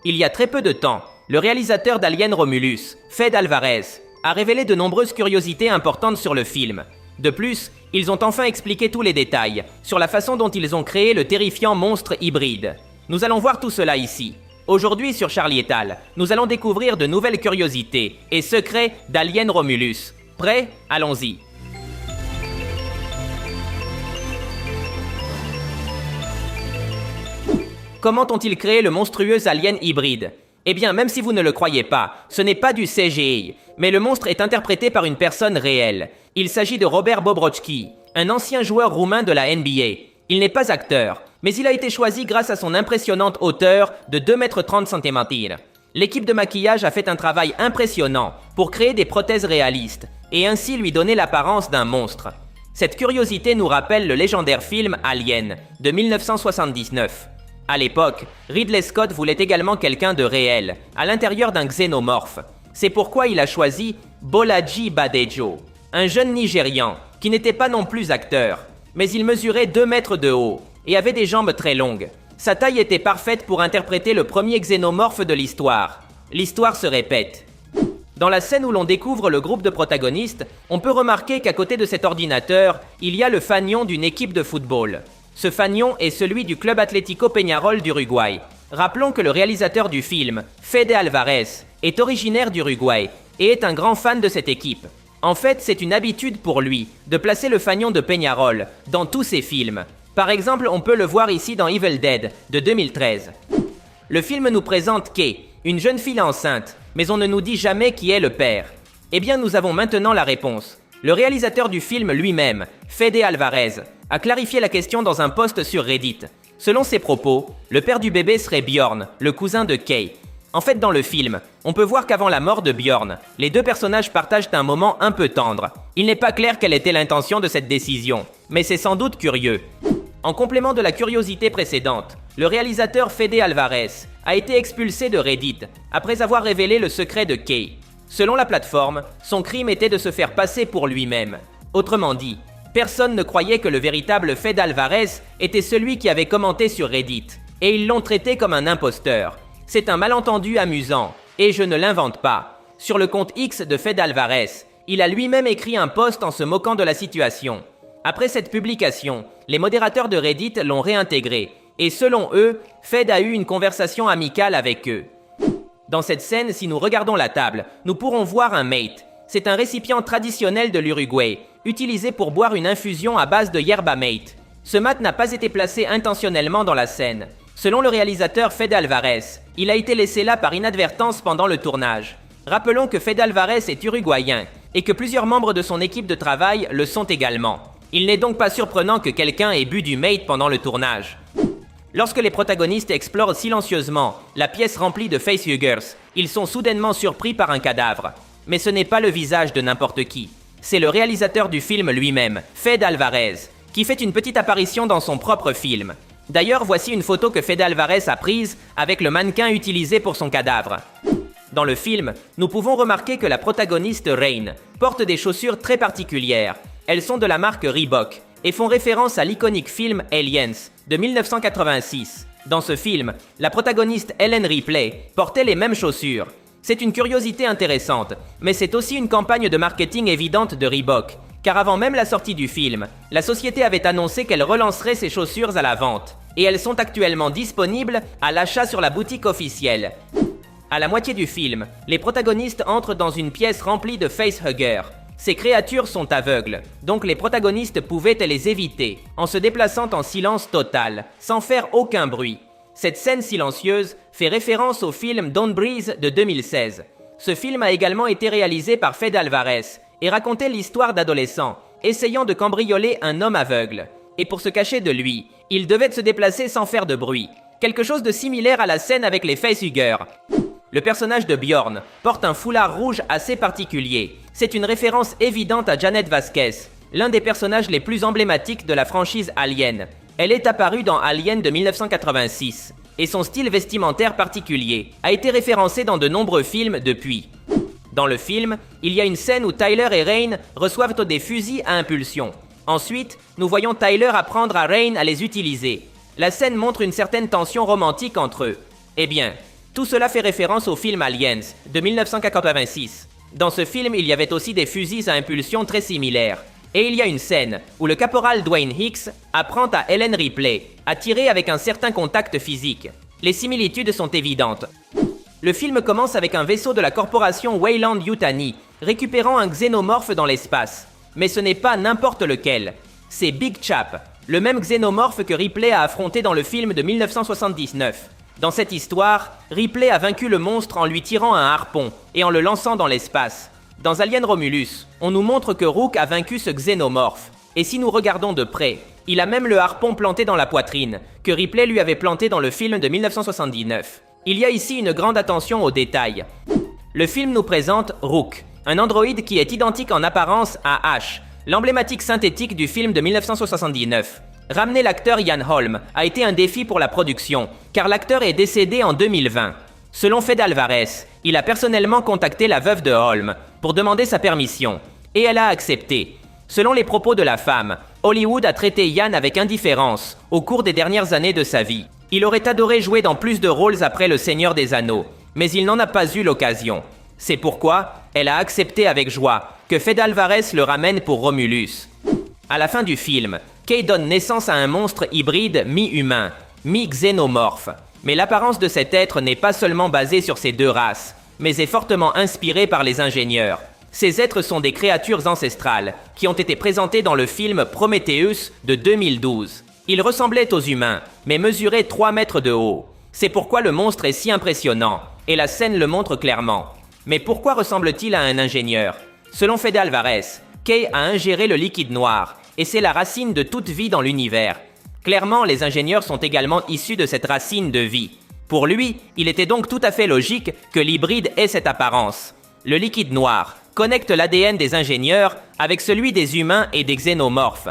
Il y a très peu de temps, le réalisateur d'Alien Romulus, Fede Alvarez, a révélé de nombreuses curiosités importantes sur le film. De plus, ils ont enfin expliqué tous les détails sur la façon dont ils ont créé le terrifiant monstre hybride. Nous allons voir tout cela ici. Aujourd'hui sur Charlie et Tal, nous allons découvrir de nouvelles curiosités et secrets d'Alien Romulus. Prêts? Allons-y. Comment ont-ils créé le monstrueux alien hybride? Eh bien, même si vous ne le croyez pas, ce n'est pas du CGI, mais le monstre est interprété par une personne réelle. Il s'agit de Robert Bobrovski, un ancien joueur roumain de la NBA. Il n'est pas acteur, mais il a été choisi grâce à son impressionnante hauteur de 2,30 m. L'équipe de maquillage a fait un travail impressionnant pour créer des prothèses réalistes et ainsi lui donner l'apparence d'un monstre. Cette curiosité nous rappelle le légendaire film Alien de 1979. À l'époque, Ridley Scott voulait également quelqu'un de réel, à l'intérieur d'un xénomorphe. C'est pourquoi il a choisi Bolaji Badejo, un jeune Nigérian qui n'était pas non plus acteur, mais il mesurait 2 mètres de haut et avait des jambes très longues. Sa taille était parfaite pour interpréter le premier xénomorphe de l'histoire. L'histoire se répète. Dans la scène où l'on découvre le groupe de protagonistes, on peut remarquer qu'à côté de cet ordinateur, il y a le fanion d'une équipe de football. Ce fanion est celui du Club Atlético Peñarol d'Uruguay. Rappelons que le réalisateur du film, Fede Alvarez, est originaire d'Uruguay et est un grand fan de cette équipe. En fait, c'est une habitude pour lui de placer le fanion de Peñarol dans tous ses films. Par exemple, on peut le voir ici dans Evil Dead de 2013. Le film nous présente Kay, une jeune fille enceinte, mais on ne nous dit jamais qui est le père. Eh bien, nous avons maintenant la réponse. Le réalisateur du film lui-même, Fede Alvarez, a clarifié la question dans un post sur Reddit. Selon ses propos, le père du bébé serait Bjorn, le cousin de Kay. En fait, dans le film, on peut voir qu'avant la mort de Bjorn, les deux personnages partagent un moment un peu tendre. Il n'est pas clair quelle était l'intention de cette décision, mais c'est sans doute curieux. En complément de la curiosité précédente, le réalisateur Fede Alvarez a été expulsé de Reddit après avoir révélé le secret de Kay. Selon la plateforme, son crime était de se faire passer pour lui-même. Autrement dit, personne ne croyait que le véritable Fede Alvarez était celui qui avait commenté sur Reddit, et ils l'ont traité comme un imposteur. C'est un malentendu amusant, et je ne l'invente pas. Sur le compte X de Fede Alvarez, il a lui-même écrit un post en se moquant de la situation. Après cette publication, les modérateurs de Reddit l'ont réintégré, et selon eux, Fede a eu une conversation amicale avec eux. Dans cette scène, si nous regardons la table, nous pourrons voir un mate. C'est un récipient traditionnel de l'Uruguay, utilisé pour boire une infusion à base de yerba mate. Ce mate n'a pas été placé intentionnellement dans la scène. Selon le réalisateur Fede Alvarez, il a été laissé là par inadvertance pendant le tournage. Rappelons que Fede Alvarez est uruguayen, et que plusieurs membres de son équipe de travail le sont également. Il n'est donc pas surprenant que quelqu'un ait bu du mate pendant le tournage. Lorsque les protagonistes explorent silencieusement la pièce remplie de facehuggers, ils sont soudainement surpris par un cadavre. Mais ce n'est pas le visage de n'importe qui. C'est le réalisateur du film lui-même, Fede Alvarez, qui fait une petite apparition dans son propre film. D'ailleurs, voici une photo que Fede Alvarez a prise avec le mannequin utilisé pour son cadavre. Dans le film, nous pouvons remarquer que la protagoniste Rain porte des chaussures très particulières. Elles sont de la marque Reebok et font référence à l'iconique film Aliens de 1986. Dans ce film, la protagoniste Ellen Ripley portait les mêmes chaussures. C'est une curiosité intéressante, mais c'est aussi une campagne de marketing évidente de Reebok, car avant même la sortie du film, la société avait annoncé qu'elle relancerait ses chaussures à la vente, et elles sont actuellement disponibles à l'achat sur la boutique officielle. À la moitié du film, les protagonistes entrent dans une pièce remplie de facehuggers. Ces créatures sont aveugles, donc les protagonistes pouvaient les éviter, en se déplaçant en silence total, sans faire aucun bruit. Cette scène silencieuse fait référence au film Don't Breathe de 2016. Ce film a également été réalisé par Fede Alvarez et racontait l'histoire d'adolescents essayant de cambrioler un homme aveugle. Et pour se cacher de lui, ils devaient se déplacer sans faire de bruit. Quelque chose de similaire à la scène avec les facehuggers. Le personnage de Bjorn porte un foulard rouge assez particulier. C'est une référence évidente à Janet Vasquez, l'un des personnages les plus emblématiques de la franchise Alien. Elle est apparue dans Alien de 1986, et son style vestimentaire particulier a été référencé dans de nombreux films depuis. Dans le film, il y a une scène où Tyler et Rain reçoivent des fusils à impulsion. Ensuite, nous voyons Tyler apprendre à Rain à les utiliser. La scène montre une certaine tension romantique entre eux. Eh bien, Tout cela fait référence au film Aliens de 1986. Dans ce film, il y avait aussi des fusils à impulsion très similaires. Et il y a une scène où le caporal Dwayne Hicks apprend à Ellen Ripley à tirer avec un certain contact physique. Les similitudes sont évidentes. Le film commence avec un vaisseau de la corporation Weyland-Yutani récupérant un xénomorphe dans l'espace. Mais ce n'est pas n'importe lequel. C'est Big Chap, le même xénomorphe que Ripley a affronté dans le film de 1979. Dans cette histoire, Ripley a vaincu le monstre en lui tirant un harpon et en le lançant dans l'espace. Dans Alien Romulus, on nous montre que Rook a vaincu ce xénomorphe. Et si nous regardons de près, il a même le harpon planté dans la poitrine, que Ripley lui avait planté dans le film de 1979. Il y a ici une grande attention aux détails. Le film nous présente Rook, un androïde qui est identique en apparence à Ash, l'emblématique synthétique du film de 1979. Ramener l'acteur Ian Holm a été un défi pour la production, car l'acteur est décédé en 2020. Selon Fede Alvarez, il a personnellement contacté la veuve de Holm pour demander sa permission, et elle a accepté. Selon les propos de la femme, Hollywood a traité Ian avec indifférence au cours des dernières années de sa vie. Il aurait adoré jouer dans plus de rôles après Le Seigneur des Anneaux, mais il n'en a pas eu l'occasion. C'est pourquoi elle a accepté avec joie que Fede Alvarez le ramène pour Romulus. À la fin du film, Kay donne naissance à un monstre hybride mi-humain, mi-xénomorphe. Mais l'apparence de cet être n'est pas seulement basée sur ces deux races, mais est fortement inspirée par les ingénieurs. Ces êtres sont des créatures ancestrales qui ont été présentées dans le film Prometheus de 2012. Ils ressemblaient aux humains, mais mesuraient 3 mètres de haut. C'est pourquoi le monstre est si impressionnant, et la scène le montre clairement. Mais pourquoi ressemble-t-il à un ingénieur? Selon Fede Alvarez, Kay a ingéré le liquide noir, et c'est la racine de toute vie dans l'univers. Clairement, les ingénieurs sont également issus de cette racine de vie. Pour lui, il était donc tout à fait logique que l'hybride ait cette apparence. Le liquide noir connecte l'ADN des ingénieurs avec celui des humains et des xénomorphes.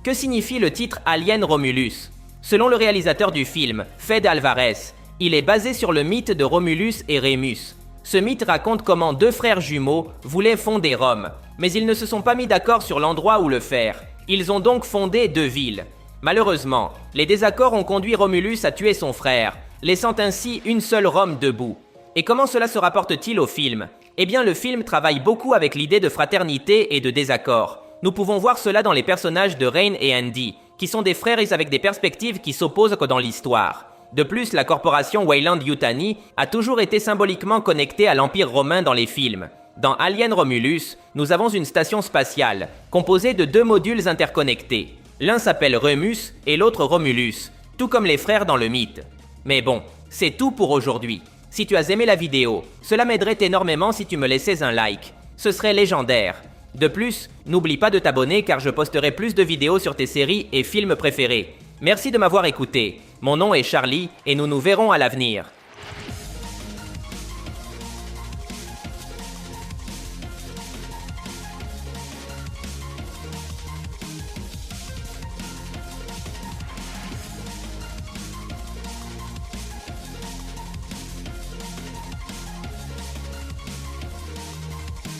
Que signifie le titre Alien Romulus? Selon le réalisateur du film, Fede Alvarez, il est basé sur le mythe de Romulus et Rémus. Ce mythe raconte comment 2 frères jumeaux voulaient fonder Rome, mais ils ne se sont pas mis d'accord sur l'endroit où le faire. Ils ont donc fondé 2 villes. Malheureusement, les désaccords ont conduit Romulus à tuer son frère, laissant ainsi une seule Rome debout. Et comment cela se rapporte-t-il au film? Eh bien, le film travaille beaucoup avec l'idée de fraternité et de désaccord. Nous pouvons voir cela dans les personnages de Rain et Andy, qui sont des frères avec des perspectives qui s'opposent que dans l'histoire. De plus, la corporation Weyland-Yutani a toujours été symboliquement connectée à l'Empire romain dans les films. Dans Alien Romulus, nous avons une station spatiale, composée de 2 modules interconnectés. L'un s'appelle Remus et l'autre Romulus, tout comme les frères dans le mythe. Mais bon, c'est tout pour aujourd'hui. Si tu as aimé la vidéo, cela m'aiderait énormément si tu me laissais un like. Ce serait légendaire. De plus, n'oublie pas de t'abonner car je posterai plus de vidéos sur tes séries et films préférés. Merci de m'avoir écouté. Mon nom est Charlie et nous nous verrons à l'avenir.